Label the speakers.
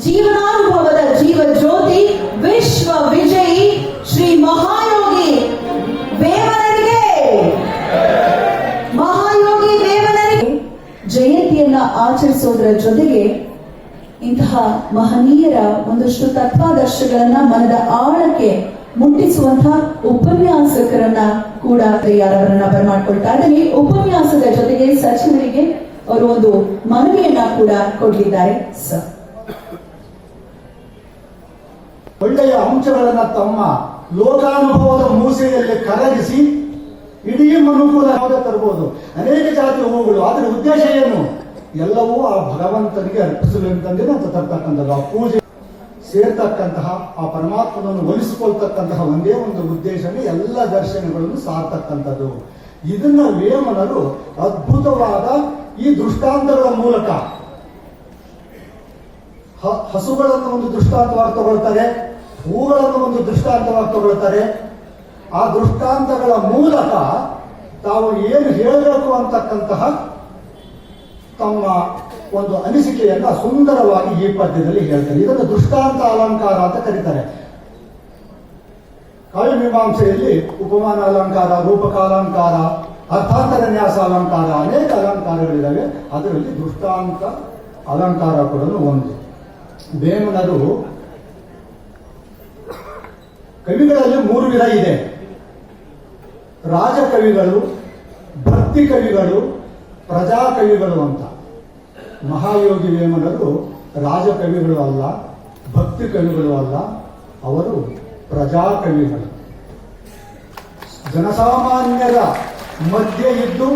Speaker 1: ಜೀವನಾನುಭವದ ಜೀವ ಜ್ಯೋತಿ ವಿಶ್ವ ವಿಜಯಿ ಶ್ರೀ ಮಹಾಯೋಗಿ ವೇಮನರಿಗೆ ಜಯಂತಿಯನ್ನ ಆಚರಿಸೋದ್ರ ಜೊತೆಗೆ ಇಂತಹ ಮಹನೀಯರ ಒಂದಷ್ಟು ತತ್ವಾದರ್ಶಗಳನ್ನ ಮನದ ಆಳಕ್ಕೆ ಮುಟ್ಟಿಸುವಂತಹ ಉಪನ್ಯಾಸಕರನ್ನ ಕೂಡ ಯಾರವರನ್ನ ಬರಮಾಡ್ಕೊಳ್ತಾ ಇದ್ದೀನಿ. ಉಪನ್ಯಾಸದ ಜೊತೆಗೆ ಸಚಿವರಿಗೆ ಅವರು ಒಂದು ಮನವಿಯನ್ನ ಕೂಡ ಕೊಡಲಿದ್ದಾರೆ. ಸರ್,
Speaker 2: ಒಳ್ಳೆಯ ಅಂಶಗಳನ್ನ ತಮ್ಮ ಲೋಕಾನುಭವದ ಮೂಸೆಯಲ್ಲಿ ಕರಗಿಸಿ ಇಡೀ ಮನುಕುಲ ಯಾವುದೇ ತರಬಹುದು, ಅನೇಕ ಜಾತಿಯ ಹೂವುಗಳು. ಅದರ ಉದ್ದೇಶ ಏನು? ಎಲ್ಲವೂ ಆ ಭಗವಂತನಿಗೆ ಅರ್ಪಿಸಲೆಂತಂದೇ ಅಂತ ತರ್ತಕ್ಕಂಥದ್ದು. ಆ ಪೂಜೆ ಸೇರ್ತಕ್ಕಂತಹ ಆ ಪರಮಾತ್ಮನನ್ನು ಒಲಿಸಿಕೊಳ್ತಕ್ಕಂತಹ ಒಂದೇ ಒಂದು ಉದ್ದೇಶವೇ ಎಲ್ಲ ದರ್ಶನಗಳನ್ನು ಸಾರ್ತಕ್ಕಂಥದ್ದು. ಇದನ್ನ ವೇಮನರು ಅದ್ಭುತವಾದ ಈ ದೃಷ್ಟಾಂತಗಳ ಮೂಲಕ ಹಸುಗಳನ್ನು ಒಂದು ದೃಷ್ಟಾಂತವಾಗಿ ತಗೊಳ್ತಾರೆ, ಹೂಗಳನ್ನು ಒಂದು ದೃಷ್ಟಾಂತವಾಗಿ ತಗೊಳ್ತಾರೆ. ಆ ದೃಷ್ಟಾಂತಗಳ ಮೂಲಕ ತಾವು ಏನು ಹೇಳಬೇಕು ಅಂತಕ್ಕಂತಹ ತಮ್ಮ ಒಂದು ಅನಿಸಿಕೆಯನ್ನ ಸುಂದರವಾಗಿ ಈ ಪದ್ಯದಲ್ಲಿ ಹೇಳ್ತಾರೆ. ಇದನ್ನು ದೃಷ್ಟಾಂತ ಅಲಂಕಾರ ಅಂತ ಕರೀತಾರೆ. ಕಾವ್ಯಮೀಮಾಂಸೆಯಲ್ಲಿ ಉಪಮಾನ ಅಲಂಕಾರ, ರೂಪಕ ಅಲಂಕಾರ, ಅರ್ಥಾಂತರ ನ್ಯಾಸ ಅಲಂಕಾರ, ಅನೇಕ ಅಲಂಕಾರಗಳಿದ್ದಾವೆ. ಅದರಲ್ಲಿ ದೃಷ್ಟಾಂತ ಅಲಂಕಾರ ಕೂಡ ಒಂದು. ವೇಮನರು ಕವಿಗಳಲ್ಲಿ 3 ವಿಧ ಇದೆ. ರಾಜಕವಿಗಳು, ಭಕ್ತಿ ಕವಿಗಳು, ಪ್ರಜಾಕವಿಗಳು ಅಂತ. ಮಹಾಯೋಗಿ ವೇಮನರು ರಾಜಕವಿಗಳು ಅಲ್ಲ, ಭಕ್ತಿ ಕವಿಗಳು ಅಲ್ಲ, ಅವರು ಪ್ರಜಾಕವಿಗಳು. ಜನಸಾಮಾನ್ಯರ ಮಧ್ಯೆ ಇದ್ದು